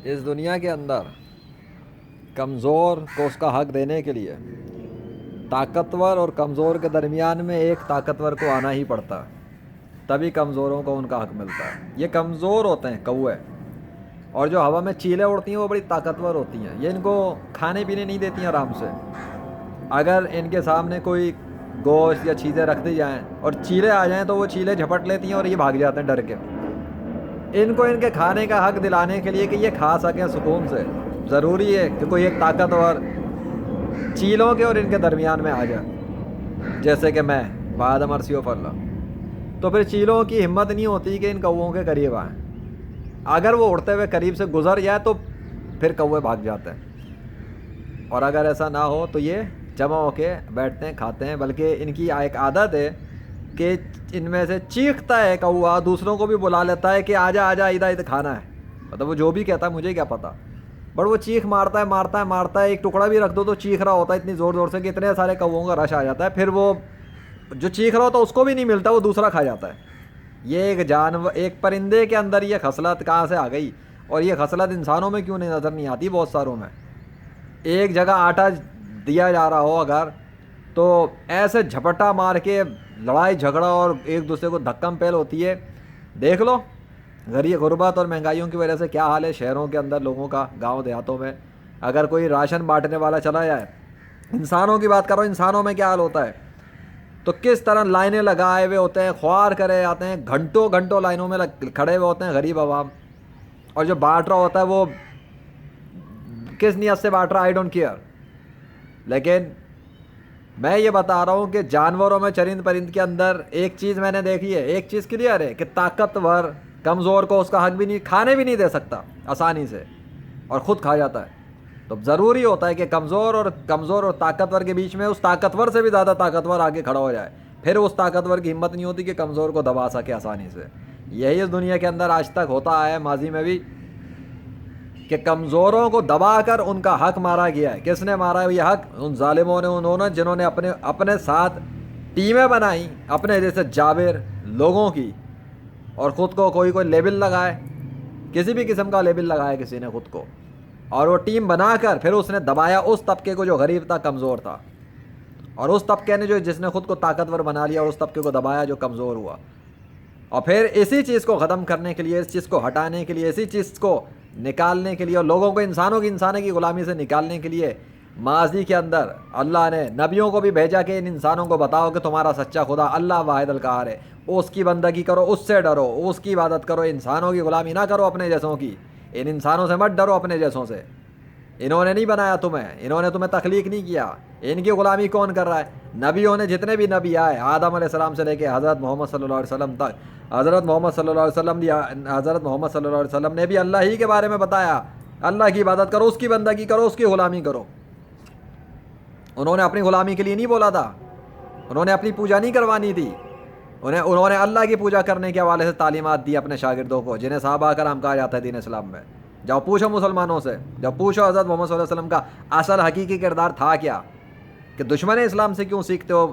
اس دنیا کے اندر کمزور کو اس کا حق دینے کے لیے طاقتور اور کمزور کے درمیان میں ایک طاقتور کو آنا ہی پڑتا ہے، تبھی کمزوروں کو ان کا حق ملتا ہے۔ یہ کمزور ہوتے ہیں کوے، اور جو ہوا میں چیلیں اڑتی ہیں وہ بڑی طاقتور ہوتی ہیں، یہ ان کو کھانے پینے نہیں دیتی ہیں آرام سے۔ اگر ان کے سامنے کوئی گوشت یا چیزیں رکھ دی جائیں اور چیلے آ جائیں تو وہ چیلے جھپٹ لیتی ہیں اور یہ بھاگ جاتے ہیں ڈر کے۔ ان کو ان کے کھانے کا حق دلانے کے لیے کہ یہ کھا سکیں سکون سے، ضروری ہے کہ کوئی ایک طاقتور چیلوں کے اور ان کے درمیان میں آ جائے، جیسے کہ میں بعد مرسی و اللہ۔ تو پھر چیلوں کی ہمت نہیں ہوتی کہ ان کووں کے قریب آئیں، اگر وہ اڑتے ہوئے قریب سے گزر جائے تو پھر کوے بھاگ جاتے ہیں، اور اگر ایسا نہ ہو تو یہ جمع ہو کے بیٹھتے ہیں، کھاتے ہیں۔ بلکہ ان کی ایک عادت ہے کہ ان میں سے چیختا ہے کوا، دوسروں کو بھی بلا لیتا ہے کہ آجا آجا ادھر ادھر کھانا ہے، مطلب وہ جو بھی کہتا ہے مجھے کیا پتہ، بٹ وہ چیخ مارتا ہے مارتا ہے مارتا ہے، ایک ٹکڑا بھی رکھ دو تو چیخ رہا ہوتا ہے اتنی زور زور سے کہ اتنے سارے کووں کا رش آ جاتا ہے، پھر وہ جو چیخ رہا ہوتا ہے اس کو بھی نہیں ملتا، وہ دوسرا کھا جاتا ہے۔ یہ ایک جانور، ایک پرندے کے اندر یہ خصلت کہاں سے آ گئی، اور یہ خصلت انسانوں میں کیوں نہیں نظر نہیں آتی بہت ساروں میں۔ ایک جگہ آٹا دیا جا رہا ہو اگر، تو ایسے جھپٹا مار کے لڑائی جھگڑا اور ایک دوسرے کو دھکم پہل ہوتی ہے۔ دیکھ لو غربت اور مہنگائیوں کی وجہ سے کیا حال ہے شہروں کے اندر لوگوں کا، گاؤں دیہاتوں میں۔ اگر کوئی راشن بانٹنے والا چلا جائے، انسانوں کی بات کرو، انسانوں میں کیا حال ہوتا ہے، تو کس طرح لائنیں لگائے ہوئے ہوتے ہیں، خوار کرے آتے ہیں، گھنٹوں گھنٹوں لائنوں میں کھڑے ہوئے ہوتے ہیں غریب عوام، اور جو بانٹ رہا ہوتا ہے وہ کس نیت سے بانٹ رہا ہے، آئی ڈونٹ کیئر۔ لیکن میں یہ بتا رہا ہوں کہ جانوروں میں، چرند پرند کے اندر ایک چیز میں نے دیکھی ہے، ایک چیز کلیئر ہے کہ طاقتور کمزور کو اس کا حق بھی نہیں، کھانے بھی نہیں دے سکتا آسانی سے، اور خود کھا جاتا ہے۔ تو ضروری ہوتا ہے کہ کمزور اور طاقتور کے بیچ میں اس طاقتور سے بھی زیادہ طاقتور آگے کھڑا ہو جائے، پھر اس طاقتور کی ہمت نہیں ہوتی کہ کمزور کو دبا سکے آسانی سے۔ یہی اس دنیا کے اندر آج تک ہوتا آیا ہے، ماضی میں بھی، کہ کمزوروں کو دبا کر ان کا حق مارا گیا ہے۔ کس نے مارا ہے یہ حق؟ ان ظالموں نے، انہوں نے جنہوں نے اپنے ساتھ ٹیمیں بنائیں اپنے جیسے جابر لوگوں کی، اور خود کو کوئی لیبل لگائے، کسی بھی قسم کا لیبل لگایا کسی نے خود کو، اور وہ ٹیم بنا کر پھر اس نے دبایا اس طبقے کو جو غریب تھا، کمزور تھا، اور اس طبقے نے جس نے خود کو طاقتور بنا لیا، اس طبقے کو دبایا جو کمزور ہوا۔ اور پھر اسی چیز کو ختم کرنے کے لیے، اس چیز کو ہٹانے کے لیے، اسی چیز کو نکالنے کے لیے، اور لوگوں کو انسانوں کی غلامی سے نکالنے کے لیے ماضی کے اندر اللہ نے نبیوں کو بھی بھیجا کہ ان انسانوں کو بتاؤ کہ تمہارا سچا خدا اللہ واحد القہار ہے، اس کی بندگی کرو، اس سے ڈرو، اس کی عبادت کرو، انسانوں کی غلامی نہ کرو اپنے جیسوں کی، ان انسانوں سے مت ڈرو اپنے جیسوں سے، انہوں نے نہیں بنایا تمہیں، انہوں نے تمہیں تخلیق نہیں کیا، ان کی غلامی کون کر رہا ہے؟ نبیوں نے، جتنے بھی نبی آئے آدم علیہ السلام سے لے کے حضرت محمد صلی اللہ علیہ وسلم تک، حضرت محمد صلی اللہ علیہ وسلم نے بھی اللہ ہی کے بارے میں بتایا، اللہ کی عبادت کرو، اس کی بندگی کرو، اس کی غلامی کرو۔ انہوں نے اپنی غلامی کے لیے نہیں بولا تھا، انہوں نے اپنی پوجا نہیں کروانی تھی، انہوں نے اللہ کی پوجا کرنے کے حوالے سے تعلیمات دی اپنے شاگردوں کو، جنہیں صحابہ کرام کہا جاتا ہے دین اسلام میں۔ جاؤ پوچھو مسلمانوں سے، جب پوچھو حضرت محمد صلی اللہ علیہ وسلم کا اصل حقیقی کردار تھا کیا، کہ دشمن اسلام سے کیوں سیکھتے ہو،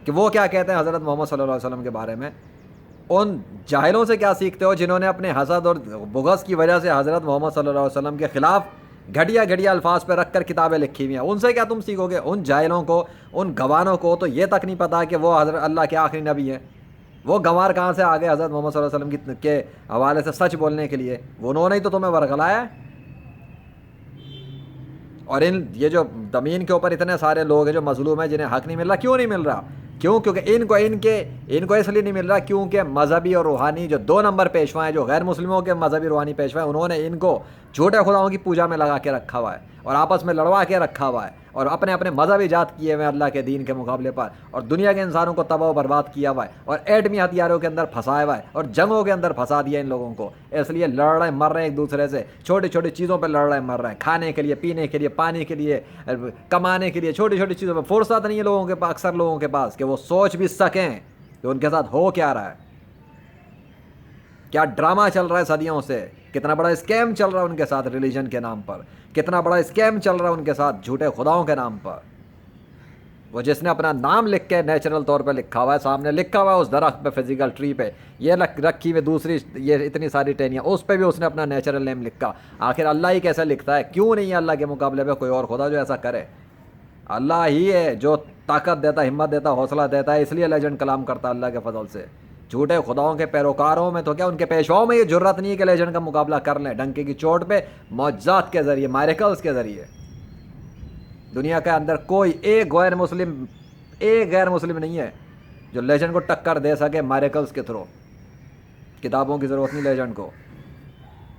کہ وہ کیا کہتے ہیں حضرت محمد صلی اللہ علیہ وسلم کے بارے میں، ان جاہلوں سے کیا سیکھتے ہو جنہوں نے اپنے حسد اور بغض کی وجہ سے حضرت محمد صلی اللہ علیہ وسلم کے خلاف گھٹیا گھٹیا الفاظ پہ رکھ کر کتابیں لکھی ہوئی ہیں، ان سے کیا تم سیکھو گے؟ ان جاہلوں کو، ان گوانوں کو تو یہ تک نہیں پتا کہ وہ حضرت اللہ کے آخری نبی ہیں، وہ گنوار کہاں سے آگے حضرت محمد صلی اللہ علیہ وسلم کے حوالے سے سچ بولنے کے لیے؟ وہ انہوں نے ہی تو تمہیں ورگلایا ہے۔ اور یہ جو زمین کے اوپر اتنے سارے لوگ ہیں جو مظلوم ہیں، جنہیں حق نہیں مل رہا، کیوں نہیں مل رہا؟ کیونکہ ان کو اس لیے نہیں مل رہا کیونکہ مذہبی اور روحانی جو 2 نمبر پیشوا ہیں، جو غیر مسلموں کے مذہبی روحانی پیشوا ہیں، انہوں نے ان کو جھوٹے خداؤں کی پوجا میں لگا کے رکھا ہوا ہے، اور آپس میں لڑوا کے رکھا ہوا ہے، اور اپنے اپنے مذہب ایجاد کیے ہوئے اللہ کے دین کے مقابلے پر، اور دنیا کے انسانوں کو تباہ و برباد کیا ہوا ہے، اور ایٹمی ہتھیاروں کے اندر پھنسایا ہوا ہے، اور جنگوں کے اندر پھنسا دیا ان لوگوں کو۔ اس لیے لڑ رہے مر رہے ہیں ایک دوسرے سے، چھوٹی چھوٹی چیزوں پہ لڑ رہے مر رہے ہیں، کھانے کے لیے، پینے کے لیے، پانی کے لیے، کمانے کے لیے، چھوٹی چھوٹی چیزوں پہ فرصت نہیں ہے لوگوں کے پاس، اکثر لوگوں کے پاس، کہ وہ سوچ بھی سکیں کہ ان کے ساتھ ہو کیا رہا ہے، کیا ڈرامہ چل رہا ہے صدیوں سے، کتنا بڑا اسکیم چل رہا ہے ان کے ساتھ ریلیجن کے نام پر، کتنا بڑا اسکیم چل رہا ہے ان کے ساتھ جھوٹے خداؤں کے نام پر۔ وہ جس نے اپنا نام لکھ کے نیچرل طور پہ لکھا ہوا ہے، سامنے لکھا ہوا ہے اس درخت پہ، فزیکل ٹری پہ، یہ رکھی ہوئی دوسری یہ اتنی ساری ٹہنیاں، اس پہ بھی اس نے اپنا نیچرل نیم لکھا. آخر اللہ ہی کیسے لکھتا ہے؟ کیوں نہیں ہے اللہ کے مقابلے پہ کوئی اور خدا جو ایسا کرے؟ اللہ ہی ہے جو طاقت دیتا، ہمت دیتا، حوصلہ دیتا ہے، اس لیے لیجنڈ کلام کرتا ہے اللہ کے فضل سے. جھوٹے خداؤں کے پیروکاروں میں تو کیا، ان کے پیشواؤں میں یہ جرت نہیں ہے کہ لیجنڈ کا مقابلہ کر لیں ڈنکے کی چوٹ پہ، معجزات کے ذریعے، میریکلز کے ذریعے. دنیا کے اندر کوئی ایک غیر مسلم نہیں ہے جو لیجنڈ کو ٹکر دے سکے میریکلز کے تھرو. کتابوں کی ضرورت نہیں لیجنڈ کو،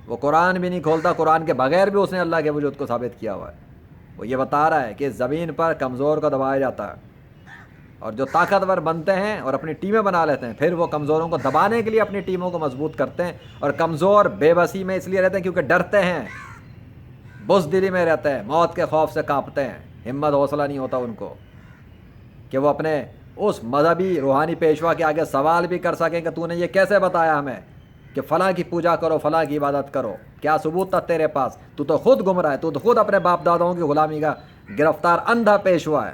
وہ قرآن بھی نہیں کھولتا، قرآن کے بغیر بھی اس نے اللہ کے وجود کو ثابت کیا ہوا ہے. وہ یہ بتا رہا ہے کہ زمین پر کمزور کو دبایا جاتا ہے، اور جو طاقتور بنتے ہیں اور اپنی ٹیمیں بنا لیتے ہیں، پھر وہ کمزوروں کو دبانے کے لیے اپنی ٹیموں کو مضبوط کرتے ہیں. اور کمزور بے بسی میں اس لیے رہتے ہیں کیونکہ ڈرتے ہیں، بزدلی میں رہتے ہیں، موت کے خوف سے کانپتے ہیں، ہمت حوصلہ نہیں ہوتا ان کو کہ وہ اپنے اس مذہبی روحانی پیشوا کے آگے سوال بھی کر سکیں کہ تو نے یہ کیسے بتایا ہمیں کہ فلاں کی پوجا کرو، فلاں کی عبادت کرو، کیا ثبوت تھا تیرے پاس؟ تو خود گمراہ ہے، تو خود اپنے باپ داداؤں کی غلامی کا گرفتار اندھا پیشوا ہے،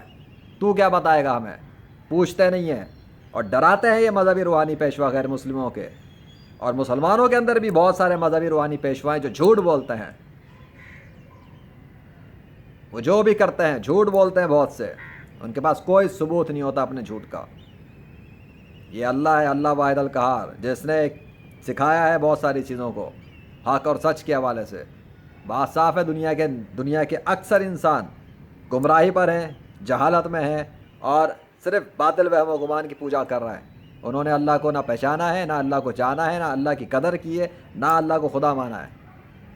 تو کیا بتائے گا ہمیں؟ پوچھتے نہیں ہیں اور ڈراتے ہیں یہ مذہبی روحانی پیشوا غیر مسلموں کے. اور مسلمانوں کے اندر بھی بہت سارے مذہبی روحانی پیشوائیں جو جھوٹ بولتے ہیں، وہ جو بھی کرتے ہیں جھوٹ بولتے ہیں بہت سے، ان کے پاس کوئی ثبوت نہیں ہوتا اپنے جھوٹ کا. یہ اللہ ہے، اللہ واحد القہار، جس نے سکھایا ہے بہت ساری چیزوں کو حق اور سچ کے حوالے سے. بات صاف ہے، دنیا کے اکثر انسان گمراہی پر ہیں، جہالت میں ہیں، اور صرف باطل وہم و گمان کی پوجا کر رہے ہیں. انہوں نے اللہ کو نہ پہچانا ہے، نہ اللہ کو جانا ہے، نہ اللہ کی قدر کی ہے، نہ اللہ کو خدا مانا ہے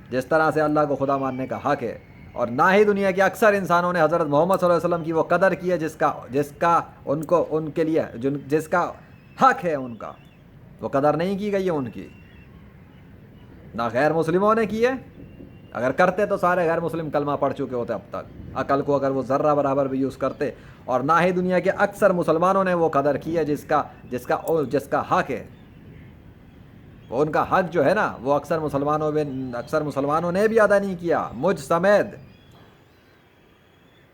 جس طرح سے اللہ کو خدا ماننے کا حق ہے. اور نہ ہی دنیا کے اکثر انسانوں نے حضرت محمد صلی اللہ علیہ وسلم کی وہ قدر کی ہے جس کا ان کے لیے جس کا حق ہے. ان کا وہ قدر نہیں کی گئی ہے ان کی، نہ غیر مسلموں نے کی ہے. اگر کرتے تو سارے غیر مسلم کلمہ پڑھ چکے ہوتے اب تک، عقل کو اگر وہ ذرہ برابر بھی یوز کرتے. اور نہ ہی دنیا کے اکثر مسلمانوں نے وہ قدر کی ہے جس کا حق ہے. وہ ان کا حق جو ہے نا، وہ اکثر مسلمانوں نے بھی ادا نہیں کیا، مجھ سمیت.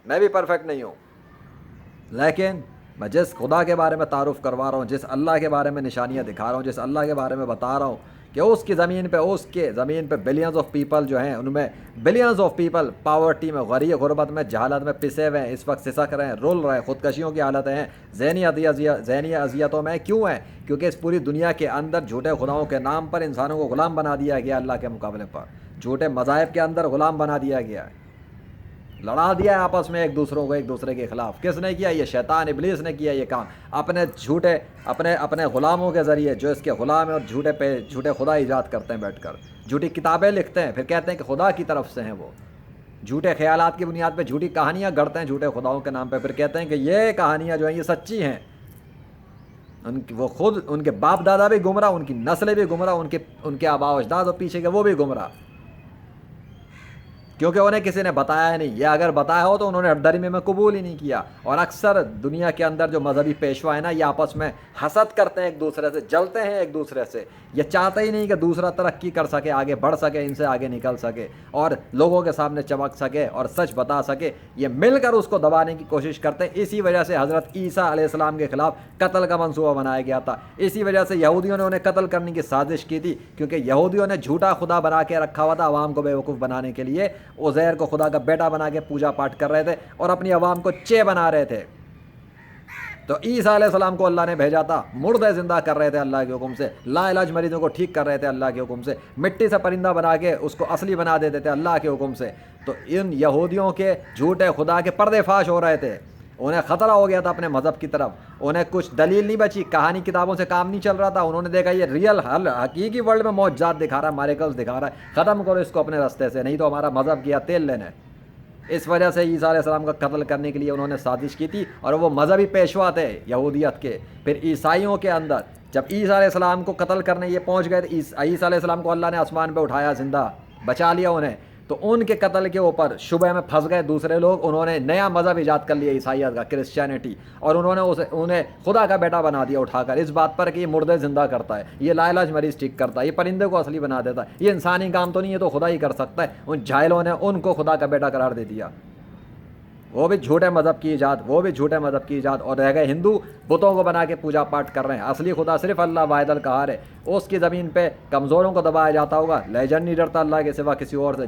میں بھی پرفیکٹ نہیں ہوں، لیکن میں جس خدا کے بارے میں تعارف کروا رہا ہوں، جس اللہ کے بارے میں نشانیاں دکھا رہا ہوں، جس اللہ کے بارے میں بتا رہا ہوں کہ اس کی زمین پہ بلینز آف پیپل جو ہیں، ان میں بلینز آف پیپل پاورٹی میں، غربت میں، جہالت میں پسے ہوئے ہیں، اس وقت سسک رہے ہیں، رول رہے ہیں، خودکشیوں کی حالتیں ہیں، ذہنی اذیتوں میں. کیوں ہیں؟ کیونکہ اس پوری دنیا کے اندر جھوٹے خداؤں کے نام پر انسانوں کو غلام بنا دیا گیا. اللہ کے مقابلے پر جھوٹے مذاہب کے اندر غلام بنا دیا گیا ہے، لڑا دیا ہے آپس میں ایک دوسرے کے خلاف. کس نے کیا؟ یہ شیطان ابلیس نے کیا یہ کام، اپنے غلاموں کے ذریعے، جو اس کے غلام ہیں اور جھوٹے خدا ایجاد کرتے ہیں، بیٹھ کر جھوٹی کتابیں لکھتے ہیں، پھر کہتے ہیں کہ خدا کی طرف سے ہیں. وہ جھوٹے خیالات کی بنیاد پہ جھوٹی کہانیاں گڑھتے ہیں جھوٹے خداؤں کے نام پہ، پھر کہتے ہیں کہ یہ کہانیاں جو ہیں یہ سچی ہیں. وہ خود، ان کے باپ دادا بھی گمراہ، ان کی نسلیں بھی گمراہ، ان کے آباء و اجداد اور پیچھے کے وہ بھی گمراہ، کیونکہ انہیں کسی نے بتایا ہی نہیں. یہ اگر بتایا ہو تو انہوں نے درمی میں قبول ہی نہیں کیا. اور اکثر دنیا کے اندر جو مذہبی پیشوا ہیں نا، یہ آپس میں حسد کرتے ہیں ایک دوسرے سے، جلتے ہیں ایک دوسرے سے. یہ چاہتے ہی نہیں کہ دوسرا ترقی کر سکے، آگے بڑھ سکے، ان سے آگے نکل سکے اور لوگوں کے سامنے چمک سکے اور سچ بتا سکے. یہ مل کر اس کو دبانے کی کوشش کرتے ہیں. اسی وجہ سے حضرت عیسیٰ علیہ السلام کے خلاف قتل کا منصوبہ بنایا گیا تھا. اسی وجہ سے یہودیوں نے انہیں قتل کرنے کی سازش کی تھی، کیونکہ یہودیوں نے جھوٹا خدا بنا کے رکھا ہوا تھا عوام کو بیوقوف بنانے کے لیے. عزیر کو خدا کا بیٹا بنا کے پوجا پاٹ کر رہے تھے اور اپنی عوام کو چے بنا رہے تھے. تو عیسیٰ علیہ السلام کو اللہ نے بھیجا تھا، مردے زندہ کر رہے تھے اللہ کے حکم سے، لا علاج مریضوں کو ٹھیک کر رہے تھے اللہ کے حکم سے، مٹی سے پرندہ بنا کے اس کو اصلی بنا دیتے تھے اللہ کے حکم سے. تو ان یہودیوں کے جھوٹے خدا کے پردے فاش ہو رہے تھے. انہیں خطرہ ہو گیا تھا اپنے مذہب کی طرف. انہیں کچھ دلیل نہیں بچی، کہانی کتابوں سے کام نہیں چل رہا تھا. انہوں نے دیکھا یہ ریئل حقیقی ورلڈ میں معجزات دکھا رہا ہے، میریکلز دکھا رہا ہے، ختم کرو اس کو اپنے راستے سے، نہیں تو ہمارا مذہب گیا تیل لینے. اس وجہ سے عیسیٰ علیہ السلام کا قتل کرنے کے لیے انہوں نے سازش کی تھی. اور وہ مذہبی پیشوا تھے یہودیت کے. پھر عیسائیوں کے اندر جب عیسیٰ علیہ السلام کو قتل کرنے یہ پہنچ گئے، عیسیٰ علیہ السلام کو اللہ نے آسمان پہ اٹھایا، زندہ بچا لیا انہیں، تو ان کے قتل کے اوپر شبہ میں پھنس گئے دوسرے لوگ. انہوں نے نیا مذہب ایجاد کر لیا عیسائیت کا، کرسچینٹی، اور انہوں نے انہیں خدا کا بیٹا بنا دیا اٹھا کر، اس بات پر کہ یہ مردے زندہ کرتا ہے، یہ لا علاج مریض ٹھیک کرتا ہے، یہ پرندے کو اصلی بنا دیتا ہے، یہ انسانی کام تو نہیں ہے تو خدا ہی کر سکتا ہے. ان جاہلوں نے ان کو خدا کا بیٹا قرار دے دیا. وہ بھی جھوٹے مذہب کی ایجاد، وہ بھی جھوٹے مذہب کی ایجاد، اور رہ گئے ہندو بتوں کو بنا کے پوجا پاٹ کر رہے ہیں۔ اصلی خدا صرف اللہ واحد القہار ہے، اس کی زمین پہ کمزوروں کو دبایا جاتا ہوگا، لیجنڈ نہیں ڈرتا اللہ کے سوا کسی اور سے۔